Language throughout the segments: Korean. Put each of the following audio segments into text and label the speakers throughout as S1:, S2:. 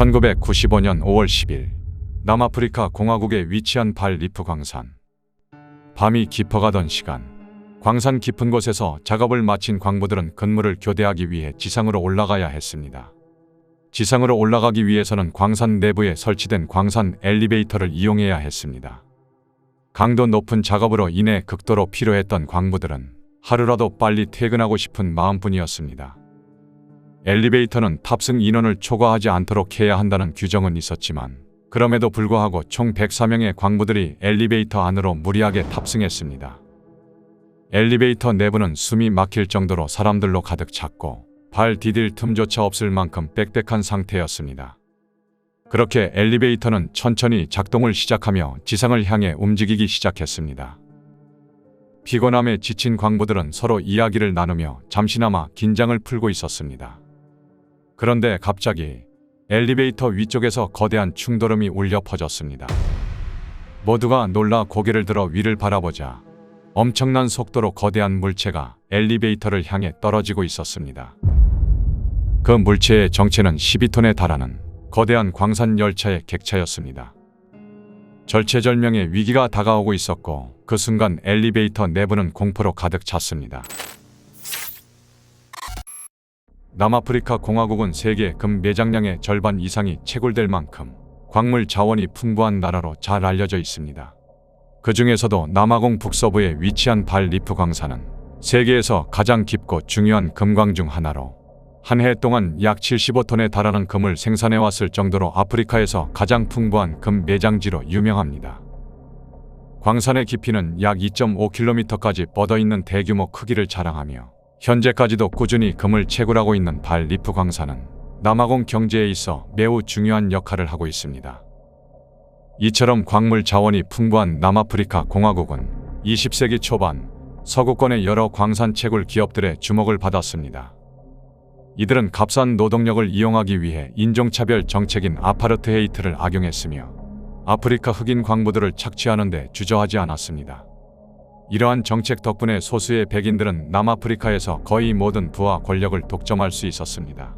S1: 1995년 5월 10일 남아프리카 공화국에 위치한 발 리프 광산. 밤이 깊어가던 시간, 광산 깊은 곳에서 작업을 마친 광부들은 근무를 교대하기 위해 지상으로 올라가야 했습니다. 지상으로 올라가기 위해서는 광산 내부에 설치된 광산 엘리베이터를 이용해야 했습니다. 강도 높은 작업으로 인해 극도로 피로했던 광부들은 하루라도 빨리 퇴근하고 싶은 마음뿐이었습니다. 엘리베이터는 탑승 인원을 초과하지 않도록 해야 한다는 규정은 있었지만 그럼에도 불구하고 총 104명의 광부들이 엘리베이터 안으로 무리하게 탑승했습니다. 엘리베이터 내부는 숨이 막힐 정도로 사람들로 가득 찼고 발 디딜 틈조차 없을 만큼 빽빽한 상태였습니다. 그렇게 엘리베이터는 천천히 작동을 시작하며 지상을 향해 움직이기 시작했습니다. 피곤함에 지친 광부들은 서로 이야기를 나누며 잠시나마 긴장을 풀고 있었습니다. 그런데 갑자기 엘리베이터 위쪽에서 거대한 충돌음이 울려 퍼졌습니다. 모두가 놀라 고개를 들어 위를 바라보자 엄청난 속도로 거대한 물체가 엘리베이터를 향해 떨어지고 있었습니다. 그 물체의 정체는 12톤에 달하는 거대한 광산 열차의 객차였습니다. 절체절명의 위기가 다가오고 있었고 그 순간 엘리베이터 내부는 공포로 가득 찼습니다. 남아프리카 공화국은 세계 금 매장량의 절반 이상이 채굴될 만큼 광물 자원이 풍부한 나라로 잘 알려져 있습니다. 그 중에서도 남아공 북서부에 위치한 발 리프 광산은 세계에서 가장 깊고 중요한 금광 중 하나로 한 해 동안 약 75톤에 달하는 금을 생산해왔을 정도로 아프리카에서 가장 풍부한 금 매장지로 유명합니다. 광산의 깊이는 약 2.5km까지 뻗어있는 대규모 크기를 자랑하며 현재까지도 꾸준히 금을 채굴하고 있는 발 리프 광산은 남아공 경제에 있어 매우 중요한 역할을 하고 있습니다. 이처럼 광물 자원이 풍부한 남아프리카 공화국은 20세기 초반 서구권의 여러 광산 채굴 기업들의 주목을 받았습니다. 이들은 값싼 노동력을 이용하기 위해 인종차별 정책인 아파르트헤이트를 악용했으며 아프리카 흑인 광부들을 착취하는 데 주저하지 않았습니다. 이러한 정책 덕분에 소수의 백인들은 남아프리카에서 거의 모든 부와 권력을 독점할 수 있었습니다.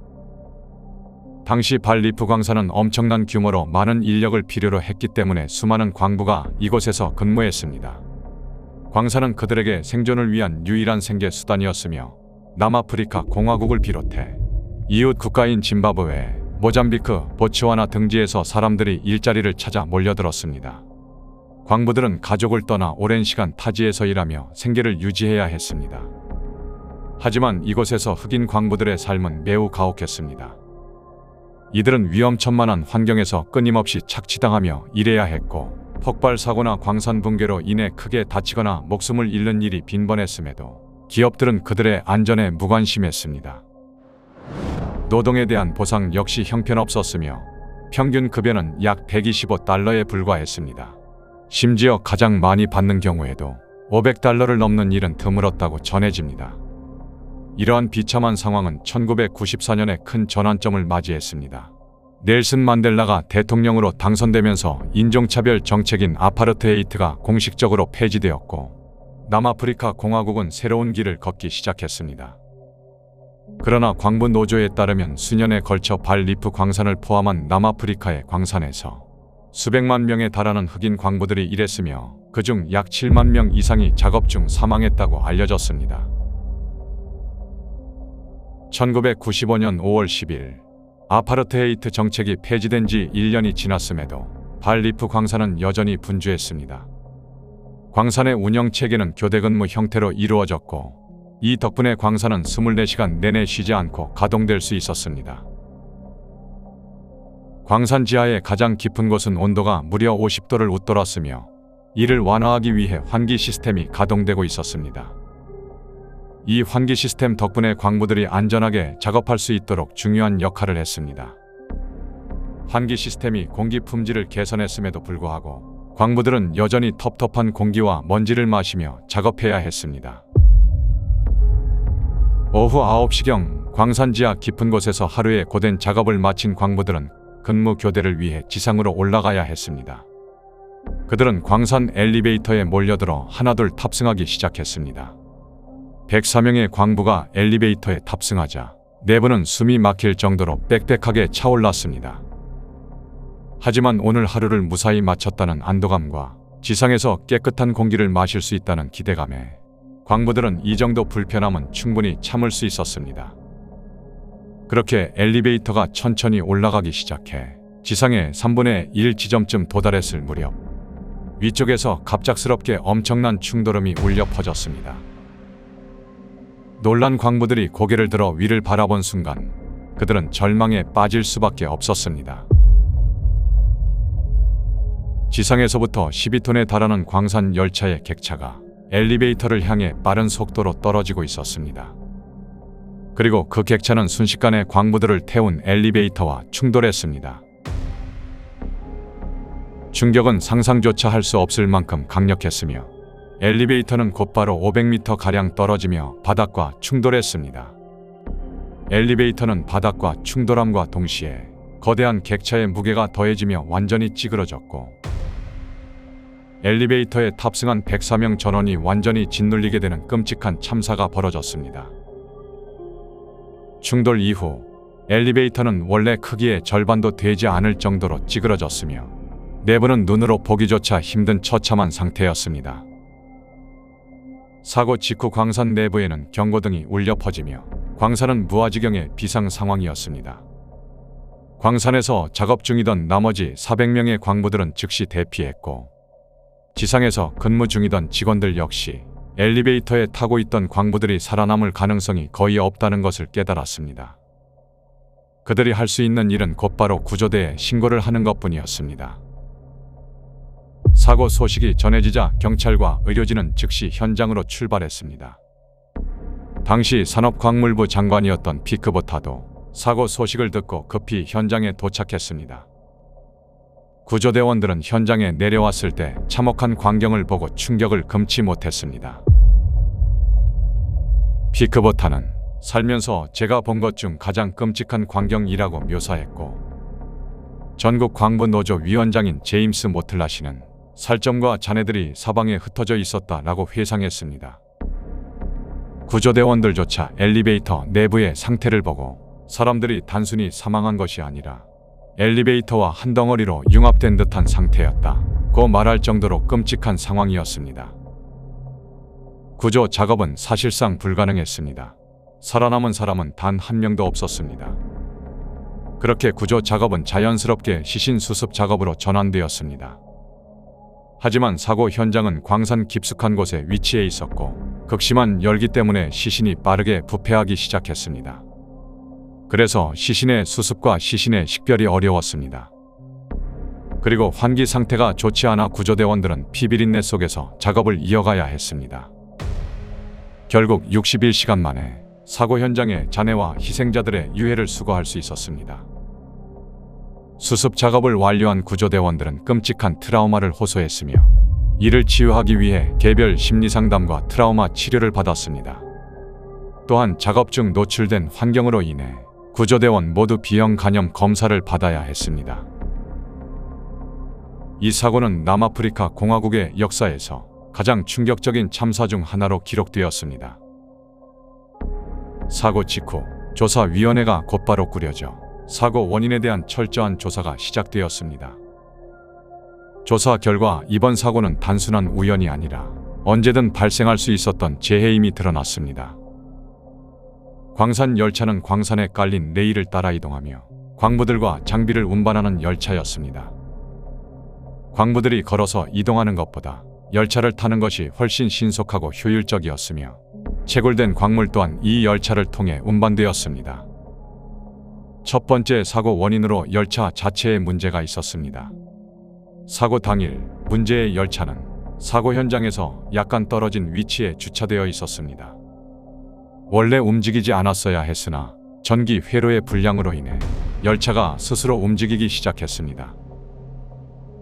S1: 당시 발 리프 광산은 엄청난 규모로 많은 인력을 필요로 했기 때문에 수많은 광부가 이곳에서 근무했습니다. 광산은 그들에게 생존을 위한 유일한 생계 수단이었으며 남아프리카 공화국을 비롯해 이웃 국가인 짐바브웨, 모잠비크, 보츠와나 등지에서 사람들이 일자리를 찾아 몰려들었습니다. 광부들은 가족을 떠나 오랜 시간 타지에서 일하며 생계를 유지해야 했습니다. 하지만 이곳에서 흑인 광부들의 삶은 매우 가혹했습니다. 이들은 위험천만한 환경에서 끊임없이 착취당하며 일해야 했고 폭발 사고나 광산 붕괴로 인해 크게 다치거나 목숨을 잃는 일이 빈번했음에도 기업들은 그들의 안전에 무관심했습니다. 노동에 대한 보상 역시 형편없었으며 평균 급여는 약 125달러에 불과했습니다. 심지어 가장 많이 받는 경우에도 500달러를 넘는 일은 드물었다고 전해집니다. 이러한 비참한 상황은 1994년에 큰 전환점을 맞이했습니다. 넬슨 만델라가 대통령으로 당선되면서 인종차별 정책인 아파르트헤이트가 공식적으로 폐지되었고 남아프리카 공화국은 새로운 길을 걷기 시작했습니다. 그러나 광부 노조에 따르면 수년에 걸쳐 발 리프 광산을 포함한 남아프리카의 광산에서 수백만 명에 달하는 흑인 광부들이 일했으며 그중 약 7만 명 이상이 작업 중 사망했다고 알려졌습니다. 1995년 5월 10일 아파르트헤이트 정책이 폐지된 지 1년이 지났음에도 발 리프 광산은 여전히 분주했습니다. 광산의 운영 체계는 교대근무 형태로 이루어졌고 이 덕분에 광산은 24시간 내내 쉬지 않고 가동될 수 있었습니다. 광산 지하의 가장 깊은 곳은 온도가 무려 50도를 웃돌았으며 이를 완화하기 위해 환기 시스템이 가동되고 있었습니다. 이 환기 시스템 덕분에 광부들이 안전하게 작업할 수 있도록 중요한 역할을 했습니다. 환기 시스템이 공기 품질을 개선했음에도 불구하고 광부들은 여전히 텁텁한 공기와 먼지를 마시며 작업해야 했습니다. 오후 9시경 광산 지하 깊은 곳에서 하루의 고된 작업을 마친 광부들은 근무 교대를 위해 지상으로 올라가야 했습니다. 그들은 광산 엘리베이터에 몰려들어 하나둘 탑승하기 시작했습니다. 104명의 광부가 엘리베이터에 탑승하자 내부는 숨이 막힐 정도로 빽빽하게 차올랐습니다. 하지만 오늘 하루를 무사히 마쳤다는 안도감과 지상에서 깨끗한 공기를 마실 수 있다는 기대감에 광부들은 이 정도 불편함은 충분히 참을 수 있었습니다. 그렇게 엘리베이터가 천천히 올라가기 시작해 지상의 3분의 1 지점쯤 도달했을 무렵 위쪽에서 갑작스럽게 엄청난 충돌음이 울려 퍼졌습니다. 놀란 광부들이 고개를 들어 위를 바라본 순간 그들은 절망에 빠질 수밖에 없었습니다. 지상에서부터 12톤에 달하는 광산 열차의 객차가 엘리베이터를 향해 빠른 속도로 떨어지고 있었습니다. 그리고 그 객차는 순식간에 광부들을 태운 엘리베이터와 충돌했습니다. 충격은 상상조차 할 수 없을 만큼 강력했으며 엘리베이터는 곧바로 500m가량 떨어지며 바닥과 충돌했습니다. 엘리베이터는 바닥과 충돌함과 동시에 거대한 객차의 무게가 더해지며 완전히 찌그러졌고 엘리베이터에 탑승한 104명 전원이 완전히 짓눌리게 되는 끔찍한 참사가 벌어졌습니다. 충돌 이후 엘리베이터는 원래 크기의 절반도 되지 않을 정도로 찌그러졌으며 내부는 눈으로 보기조차 힘든 처참한 상태였습니다. 사고 직후 광산 내부에는 경고등이 울려 퍼지며 광산은 무아지경의 비상 상황이었습니다. 광산에서 작업 중이던 나머지 400명의 광부들은 즉시 대피했고 지상에서 근무 중이던 직원들 역시 엘리베이터에 타고 있던 광부들이 살아남을 가능성이 거의 없다는 것을 깨달았습니다. 그들이 할 수 있는 일은 곧바로 구조대에 신고를 하는 것뿐이었습니다. 사고 소식이 전해지자 경찰과 의료진은 즉시 현장으로 출발했습니다. 당시 산업광물부 장관이었던 피크보타도 사고 소식을 듣고 급히 현장에 도착했습니다. 구조대원들은 현장에 내려왔을 때 참혹한 광경을 보고 충격을 금치 못했습니다. 피크보타는 살면서 제가 본 것 중 가장 끔찍한 광경이라고 묘사했고 전국 광부노조 위원장인 제임스 모틀라 씨는 살점과 잔해들이 사방에 흩어져 있었다라고 회상했습니다. 구조대원들조차 엘리베이터 내부의 상태를 보고 사람들이 단순히 사망한 것이 아니라 엘리베이터와 한 덩어리로 융합된 듯한 상태였다고 말할 정도로 끔찍한 상황이었습니다. 구조 작업은 사실상 불가능했습니다. 살아남은 사람은 단 한 명도 없었습니다. 그렇게 구조 작업은 자연스럽게 시신 수습 작업으로 전환되었습니다. 하지만 사고 현장은 광산 깊숙한 곳에 위치해 있었고 극심한 열기 때문에 시신이 빠르게 부패하기 시작했습니다. 그래서 시신의 수습과 시신의 식별이 어려웠습니다. 그리고 환기 상태가 좋지 않아 구조대원들은 피비린내 속에서 작업을 이어가야 했습니다. 결국 61시간 만에 사고 현장의 잔해와 희생자들의 유해를 수거할 수 있었습니다. 수습 작업을 완료한 구조대원들은 끔찍한 트라우마를 호소했으며 이를 치유하기 위해 개별 심리상담과 트라우마 치료를 받았습니다. 또한 작업 중 노출된 환경으로 인해 구조대원 모두 B형 간염 검사를 받아야 했습니다. 이 사고는 남아프리카 공화국의 역사에서 가장 충격적인 참사 중 하나로 기록되었습니다. 사고 직후 조사위원회가 곧바로 꾸려져 사고 원인에 대한 철저한 조사가 시작되었습니다. 조사 결과 이번 사고는 단순한 우연이 아니라 언제든 발생할 수 있었던 재해임이 드러났습니다. 광산 열차는 광산에 깔린 레일을 따라 이동하며 광부들과 장비를 운반하는 열차였습니다. 광부들이 걸어서 이동하는 것보다 열차를 타는 것이 훨씬 신속하고 효율적이었으며 채굴된 광물 또한 이 열차를 통해 운반되었습니다. 첫 번째 사고 원인으로 열차 자체에 문제가 있었습니다. 사고 당일 문제의 열차는 사고 현장에서 약간 떨어진 위치에 주차되어 있었습니다. 원래 움직이지 않았어야 했으나 전기 회로의 불량으로 인해 열차가 스스로 움직이기 시작했습니다.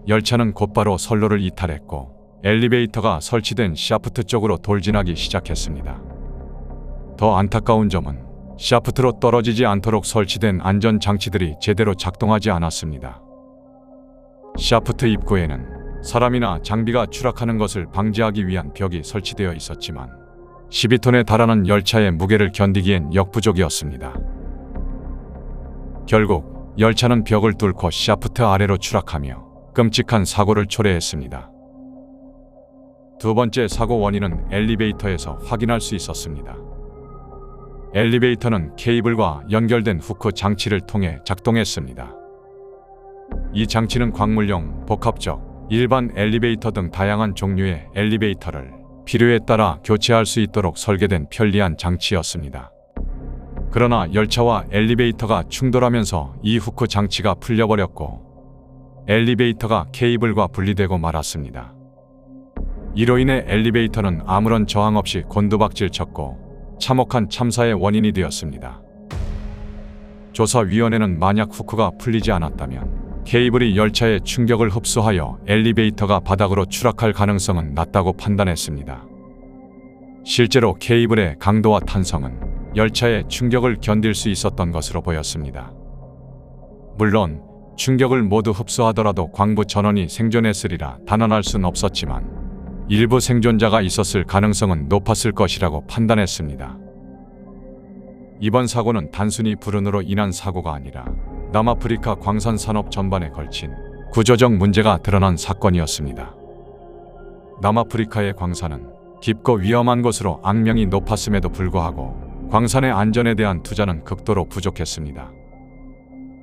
S1: 열차는 곧바로 선로를 이탈했고 엘리베이터가 설치된 샤프트 쪽으로 돌진하기 시작했습니다. 더 안타까운 점은 샤프트로 떨어지지 않도록 설치된 안전장치들이 제대로 작동하지 않았습니다. 샤프트 입구에는 사람이나 장비가 추락하는 것을 방지하기 위한 벽이 설치되어 있었지만 12톤에 달하는 열차의 무게를 견디기엔 역부족이었습니다. 결국 열차는 벽을 뚫고 샤프트 아래로 추락하며 끔찍한 사고를 초래했습니다. 두 번째 사고 원인은 엘리베이터에서 확인할 수 있었습니다. 엘리베이터는 케이블과 연결된 후크 장치를 통해 작동했습니다. 이 장치는 광물용, 복합적, 일반 엘리베이터 등 다양한 종류의 엘리베이터를 필요에 따라 교체할 수 있도록 설계된 편리한 장치였습니다. 그러나 열차와 엘리베이터가 충돌하면서 이 후크 장치가 풀려버렸고 엘리베이터가 케이블과 분리되고 말았습니다. 이로 인해 엘리베이터는 아무런 저항 없이 곤두박질 쳤고 참혹한 참사의 원인이 되었습니다. 조사위원회는 만약 후크가 풀리지 않았다면 케이블이 열차의 충격을 흡수하여 엘리베이터가 바닥으로 추락할 가능성은 낮다고 판단했습니다. 실제로 케이블의 강도와 탄성은 열차의 충격을 견딜 수 있었던 것으로 보였습니다. 물론 충격을 모두 흡수하더라도 광부 전원이 생존했으리라 단언할 순 없었지만 일부 생존자가 있었을 가능성은 높았을 것이라고 판단했습니다. 이번 사고는 단순히 불운으로 인한 사고가 아니라 남아프리카 광산 산업 전반에 걸친 구조적 문제가 드러난 사건이었습니다. 남아프리카의 광산은 깊고 위험한 곳으로 악명이 높았음에도 불구하고 광산의 안전에 대한 투자는 극도로 부족했습니다.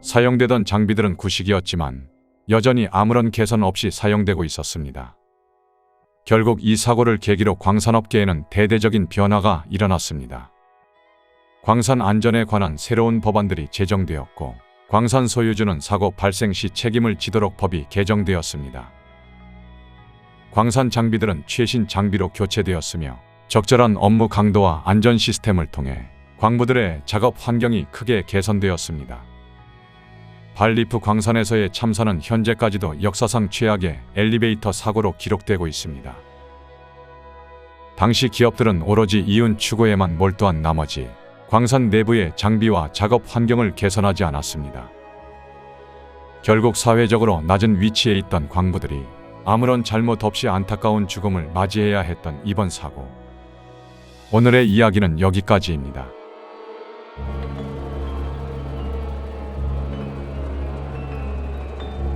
S1: 사용되던 장비들은 구식이었지만 여전히 아무런 개선 없이 사용되고 있었습니다. 결국 이 사고를 계기로 광산업계에는 대대적인 변화가 일어났습니다. 광산 안전에 관한 새로운 법안들이 제정되었고 광산 소유주는 사고 발생 시 책임을 지도록 법이 개정되었습니다. 광산 장비들은 최신 장비로 교체되었으며 적절한 업무 강도와 안전 시스템을 통해 광부들의 작업 환경이 크게 개선되었습니다. 발리프 광산에서의 참사는 현재까지도 역사상 최악의 엘리베이터 사고로 기록되고 있습니다. 당시 기업들은 오로지 이윤 추구에만 몰두한 나머지 광산 내부의 장비와 작업 환경을 개선하지 않았습니다. 결국 사회적으로 낮은 위치에 있던 광부들이 아무런 잘못 없이 안타까운 죽음을 맞이해야 했던 이번 사고. 오늘의 이야기는 여기까지입니다.